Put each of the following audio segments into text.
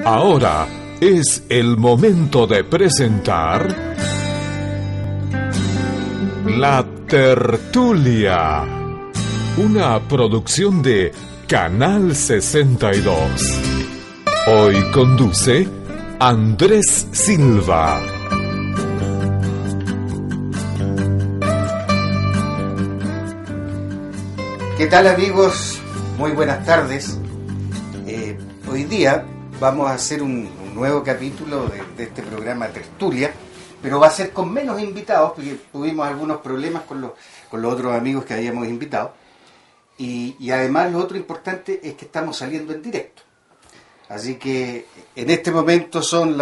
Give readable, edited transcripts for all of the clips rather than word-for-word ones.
Ahora es el momento de presentar La Tertulia, una producción de Canal 62. Hoy conduce Andrés Silva. ¿Qué tal, amigos? Muy buenas tardes. Hoy día vamos a hacer un nuevo capítulo de este programa Tertulia, pero va a ser con menos invitados, porque tuvimos algunos problemas con los otros amigos que habíamos invitado. Y además lo otro importante es que estamos saliendo en directo. Así que en este momento son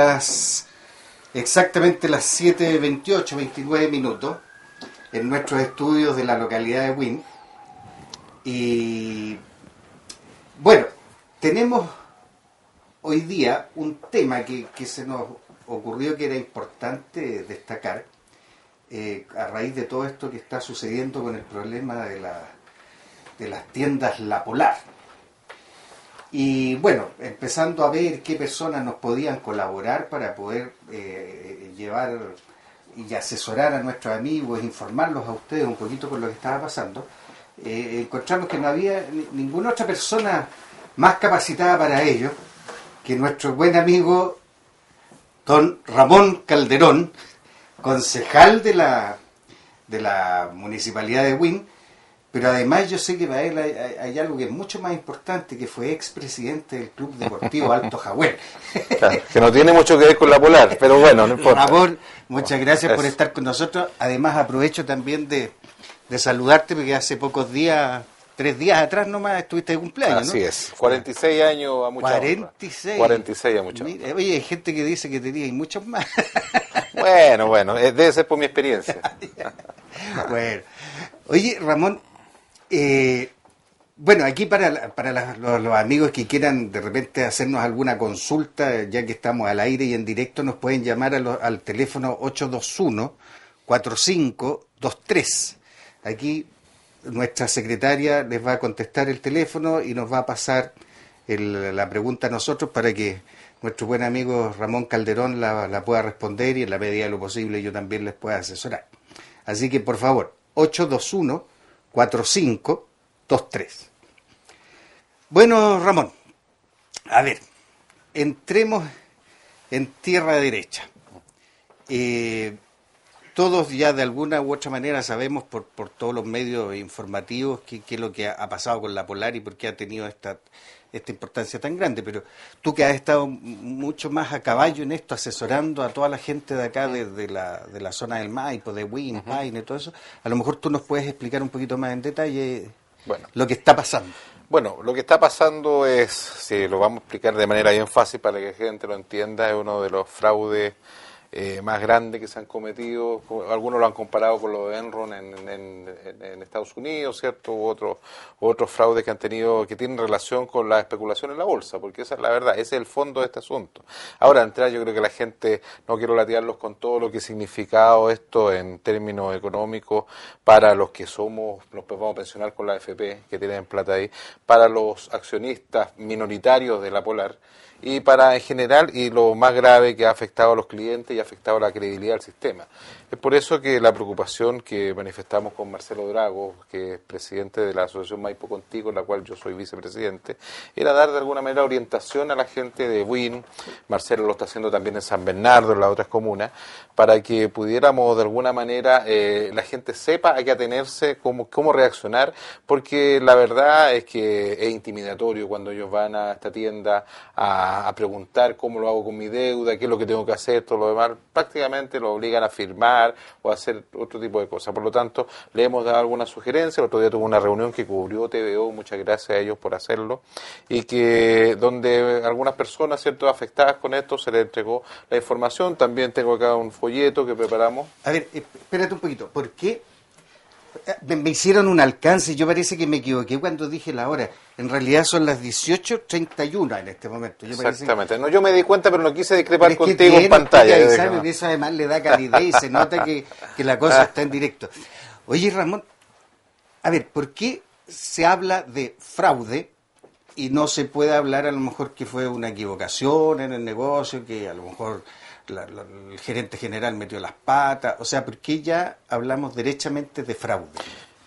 exactamente las 7:28, 29 minutos en nuestros estudios de la localidad de Wynn. Y bueno, tenemos hoy día un tema que se nos ocurrió que era importante destacar a raíz de todo esto que está sucediendo con el problema de las tiendas La Polar. Y bueno, empezando a ver qué personas nos podían colaborar para poder llevar y asesorar a nuestros amigos, informarlos a ustedes un poquito por lo que estaba pasando. Encontramos que no había ninguna otra persona más capacitada para ello que nuestro buen amigo don Ramón Calderón, concejal de la Municipalidad de Wynn, pero además yo sé que para él hay algo que es mucho más importante, que fue expresidente del Club Deportivo Alto Jahuel. Claro, que no tiene mucho que ver con La Polar, pero bueno, no importa. Ramón, muchas gracias por estar con nosotros. Además aprovecho también de saludarte, porque hace pocos días, 3 días atrás nomás, estuviste de cumpleaños, ¿no? Así es, 46 años a mucha 46. honra. 46 a mucha honra. Mira, oye, hay gente que dice que tenía y muchos más. Bueno, debe ser por mi experiencia. Bueno, oye, Ramón, bueno, aquí para los amigos que quieran de repente hacernos alguna consulta, ya que estamos al aire y en directo, nos pueden llamar al teléfono 821-4523. Aquí nuestra secretaria les va a contestar el teléfono y nos va a pasar la pregunta a nosotros para que nuestro buen amigo Ramón Calderón la pueda responder, y en la medida de lo posible yo también les pueda asesorar. Así que por favor, 821-4523. Bueno, Ramón, a ver, entremos en tierra derecha. Todos ya de alguna u otra manera sabemos por todos los medios informativos qué es lo que ha pasado con La Polar y por qué ha tenido esta importancia tan grande, pero tú que has estado mucho más a caballo en esto, asesorando a toda la gente de acá, de la zona del Maipo, de Wynn, Paine y todo eso, a lo mejor tú nos puedes explicar un poquito más en detalle lo que está pasando. Bueno, lo que está pasando es, si lo vamos a explicar de manera bien fácil para que la gente lo entienda, es uno de los fraudes más grandes que se han cometido. Algunos lo han comparado con lo de Enron en Estados Unidos, ¿cierto? U otros fraudes que han tenido, que tienen relación con la especulación en la bolsa, porque esa es la verdad, ese es el fondo de este asunto. Ahora, yo creo que la gente, no quiero latearlos con todo lo que ha significado esto en términos económicos para los que nos vamos a pensionar con la AFP, que tienen plata ahí, para los accionistas minoritarios de La Polar, y para en general, y lo más grave, que ha afectado a los clientes y ha afectado la credibilidad del sistema. Es por eso que la preocupación que manifestamos con Marcelo Drago, que es presidente de la Asociación Maipo Contigo, en la cual yo soy vicepresidente, era dar de alguna manera orientación a la gente de Wynn. Marcelo lo está haciendo también en San Bernardo, en las otras comunas, para que pudiéramos de alguna manera la gente sepa a qué atenerse, cómo reaccionar, porque la verdad es que es intimidatorio cuando ellos van a esta tienda a preguntar cómo lo hago con mi deuda, qué es lo que tengo que hacer, todo lo demás. Prácticamente lo obligan a firmar o a hacer otro tipo de cosas. Por lo tanto, le hemos dado alguna sugerencia. El otro día tuve una reunión que cubrió TVO, muchas gracias a ellos por hacerlo, y que donde algunas personas, ¿cierto?, afectadas con esto, se les entregó la información. También tengo acá un folleto que preparamos. A ver, espérate un poquito, ¿por qué me hicieron un alcance? Yo parece que me equivoqué cuando dije la hora. En realidad son las 18:31 en este momento. Exactamente. No, yo me di cuenta, pero no quise discrepar contigo en pantalla. Eso además le da calidez y se nota que la cosa está en directo. Oye, Ramón, a ver, ¿por qué se habla de fraude y no se puede hablar a lo mejor que fue una equivocación en el negocio, que a lo mejor el gerente general metió las patas, o sea, porque ya hablamos derechamente de fraude.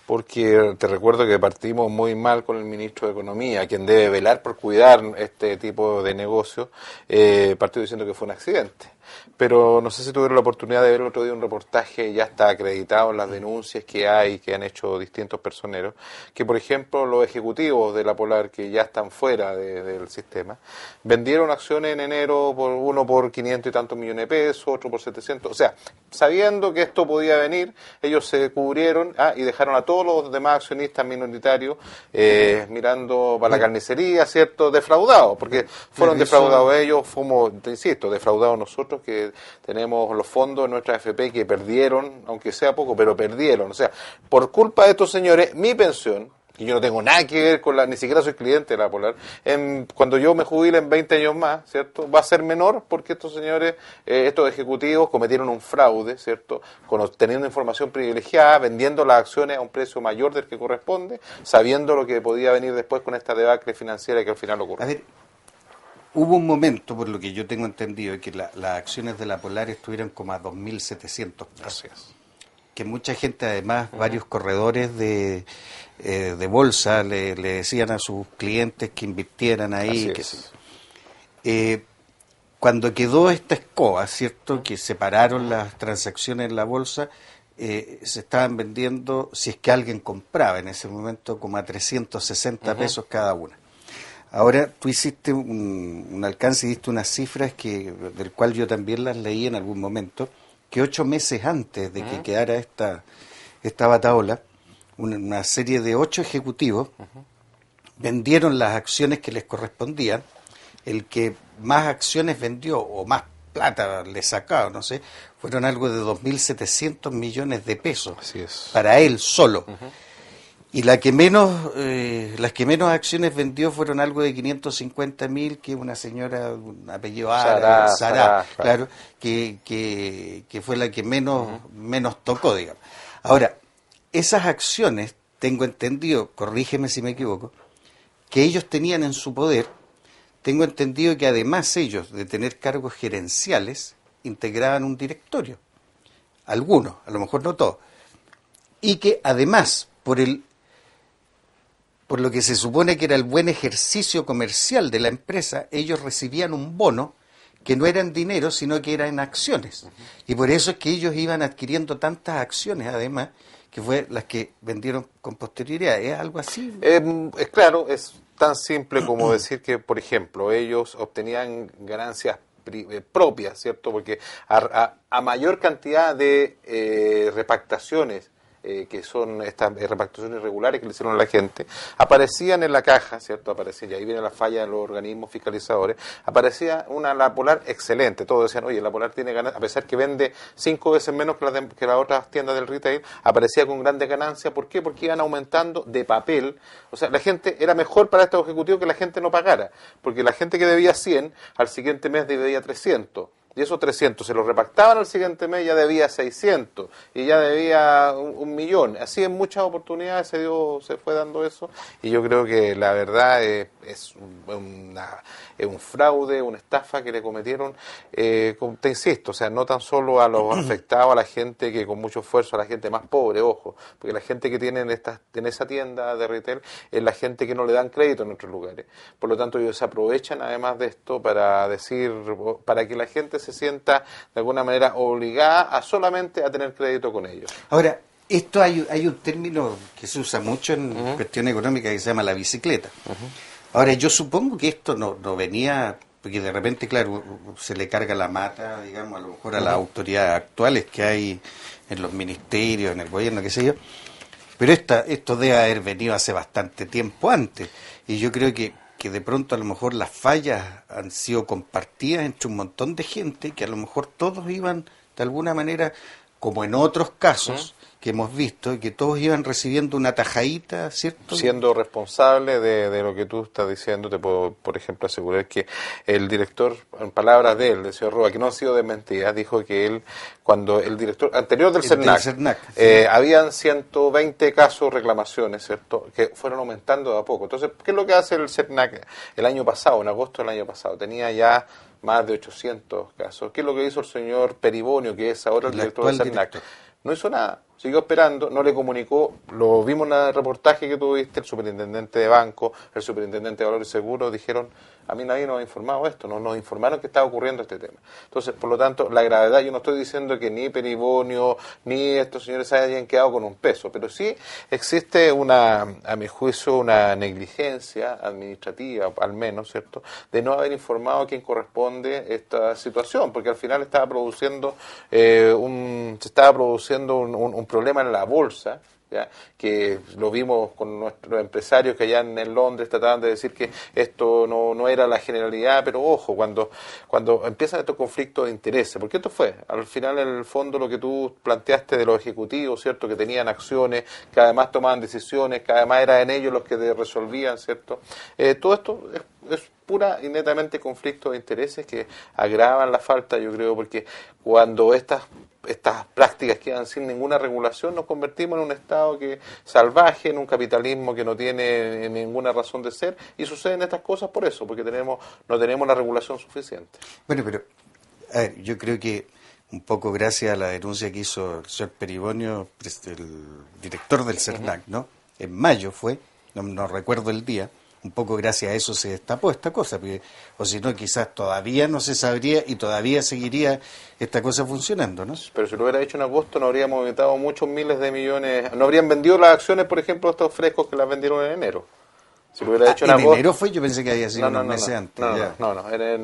Porque te recuerdo que partimos muy mal con el ministro de Economía, quien debe velar por cuidar este tipo de negocio, partió diciendo que fue un accidente. Pero no sé si tuvieron la oportunidad de ver el otro día un reportaje, ya está acreditado en las denuncias que hay, que han hecho distintos personeros, que por ejemplo los ejecutivos de la Polar, que ya están fuera del sistema, vendieron acciones en enero, uno por 500 y tantos millones de pesos, otro por 700, o sea, sabiendo que esto podía venir, ellos se cubrieron y dejaron a todos los demás accionistas minoritarios mirando para la carnicería, ¿cierto?, defraudados, porque fueron defraudados ellos, fuimos, te insisto, defraudados nosotros, que tenemos los fondos de nuestra AFP que perdieron, aunque sea poco, pero perdieron. O sea, por culpa de estos señores, mi pensión, y yo no tengo nada que ver con ni siquiera soy cliente de la Polar, cuando yo me jubile en 20 años más, ¿cierto?, va a ser menor porque estos señores, estos ejecutivos cometieron un fraude, ¿cierto?, teniendo información privilegiada, vendiendo las acciones a un precio mayor del que corresponde, sabiendo lo que podía venir después con esta debacle financiera que al final ocurrió. A ver, hubo un momento, por lo que yo tengo entendido, que las acciones de la Polar estuvieron como a 2.700 pesos. Así es. Que mucha gente, además, varios corredores de bolsa le decían a sus clientes que invirtieran ahí. Cuando quedó esta escoba, ¿cierto?, que separaron las transacciones en la bolsa, se estaban vendiendo, si es que alguien compraba en ese momento, como a 360 pesos cada una. Ahora, tú hiciste un alcance y diste unas cifras del cual yo también las leí en algún momento, que 8 meses antes de que quedara esta batahola, una serie de 8 ejecutivos vendieron las acciones que les correspondían. El que más acciones vendió o más plata le sacaba, no sé, fueron algo de 2.700 millones de pesos. Así es. Para él solo. Y las que menos acciones vendió fueron algo de 550.000, que una señora, un apellido árabe, Sará, claro, que fue la que menos tocó, digamos. Ahora, esas acciones, tengo entendido, corrígeme si me equivoco, que ellos tenían en su poder, tengo entendido que además ellos de tener cargos gerenciales, integraban un directorio. Algunos, a lo mejor no todos. Y que además, por lo que se supone que era el buen ejercicio comercial de la empresa, ellos recibían un bono que no era en dinero, sino que era en acciones. Y por eso es que ellos iban adquiriendo tantas acciones, además, que fue las que vendieron con posterioridad. ¿Es algo así? Es claro, es tan simple como decir que, por ejemplo, ellos obtenían ganancias propias, ¿cierto? Porque a mayor cantidad de repactaciones, que son estas repactaciones irregulares que le hicieron a la gente, aparecían en la caja, ¿cierto? Aparecía, y ahí viene la falla de los organismos fiscalizadores, aparecía la Polar excelente, todos decían, oye, la Polar tiene ganancias, a pesar que vende 5 veces menos que las otras tiendas del retail, aparecía con grandes ganancias. ¿Por qué? Porque iban aumentando de papel, o sea, la gente, era mejor para estos ejecutivos que la gente no pagara, porque la gente que debía 100, al siguiente mes debía 300. Y esos 300 se los repactaban al siguiente mes, ya debía 600 y ya debía un millón. Así en muchas oportunidades se fue dando eso, y yo creo que la verdad es un fraude, una estafa que le cometieron, te insisto, o sea, no tan solo a los afectados, a la gente que con mucho esfuerzo, a la gente más pobre, ojo, porque la gente que tiene en esa tienda de retail es la gente que no le dan crédito en otros lugares. Por lo tanto, ellos se aprovechan además de esto para que la gente se sienta de alguna manera obligada a solamente a tener crédito con ellos. Ahora, esto hay un término que se usa mucho en cuestión económica que se llama la bicicleta. Ahora, yo supongo que esto no venía, porque de repente, claro, se le carga la mata, digamos, a lo mejor a las autoridades actuales que hay en los ministerios, en el gobierno, qué sé yo, pero esto debe haber venido hace bastante tiempo antes, y yo creo que de pronto a lo mejor las fallas han sido compartidas entre un montón de gente, que a lo mejor todos iban de alguna manera como en otros casos que hemos visto, que todos iban recibiendo una tajadita, ¿cierto? Siendo responsable de lo que tú estás diciendo, te puedo, por ejemplo, asegurar que el director, en palabras de él, del señor Roa, que no han sido desmentidas, dijo que él, cuando el director anterior del CERNAC, habían 120 casos, reclamaciones, ¿cierto?, que fueron aumentando de a poco. Entonces, ¿qué es lo que hace el CERNAC el año pasado, en agosto del año pasado? Tenía ya más de 800 casos. ¿Qué es lo que hizo el señor Peribonio, que es ahora el director del CERNAC? No hizo nada, siguió esperando, no le comunicó, lo vimos en el reportaje que tuviste, el superintendente de banco, el superintendente de valores y seguros, dijeron, a mí nadie nos ha informado esto, no nos informaron que estaba ocurriendo este tema. Entonces, por lo tanto, la gravedad, yo no estoy diciendo que ni Peribonio, ni estos señores hayan quedado con un peso, pero sí existe a mi juicio, una negligencia administrativa, al menos, ¿cierto?, de no haber informado a quien corresponde esta situación, porque al final estaba produciendo un problema en la bolsa, ¿ya?, que lo vimos con nuestros empresarios que allá en Londres trataban de decir que esto no era la generalidad, pero ojo, cuando empiezan estos conflictos de intereses, porque esto fue, al final en el fondo lo que tú planteaste de los ejecutivos, ¿cierto?, que tenían acciones, que además tomaban decisiones, que además eran ellos los que resolvían, ¿cierto? Todo esto es pura y netamente conflictos de intereses que agravan la falta, yo creo, porque cuando estas prácticas quedan sin ninguna regulación, nos convertimos en un Estado salvaje, en un capitalismo que no tiene ninguna razón de ser, y suceden estas cosas por eso, porque no tenemos la regulación suficiente. Bueno, pero a ver, yo creo que un poco gracias a la denuncia que hizo el señor Peribonio, el director del CERNAC, ¿no? En mayo fue, no recuerdo el día, un poco gracias a eso se destapó esta cosa, porque, o si no, quizás todavía no se sabría y todavía seguiría esta cosa funcionando, ¿no? Pero si lo hubiera hecho en agosto no habríamos evitado muchos miles de millones, no habrían vendido las acciones, por ejemplo, estos frescos que las vendieron en enero. Si lo hubiera hecho en agosto. ¿En enero fue? Yo pensé que había sido unos meses antes. No,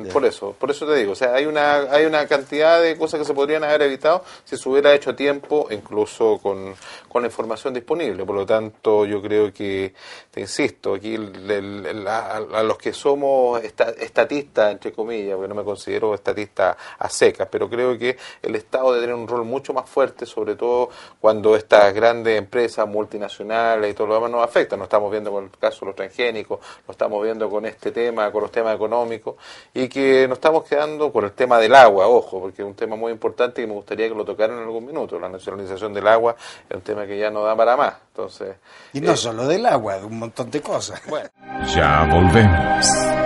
por eso te digo, o sea, hay una cantidad de cosas que se podrían haber evitado si se hubiera hecho a tiempo, incluso con la información disponible. Por lo tanto, yo creo que, te insisto, aquí a los que somos estatistas, entre comillas, porque no me considero estatista a secas, pero creo que el Estado debe tener un rol mucho más fuerte, sobre todo cuando estas grandes empresas multinacionales y todo lo demás nos afectan. Nos estamos viendo con el caso de los transgénicos, lo estamos viendo con este tema, con los temas económicos, y que nos estamos quedando con el tema del agua, ojo, porque es un tema muy importante y me gustaría que lo tocaran en algún minuto. La nacionalización del agua es un tema que ya no da para más. Entonces, y no solo del agua, de un montón de cosas. Bueno. Ya volvemos.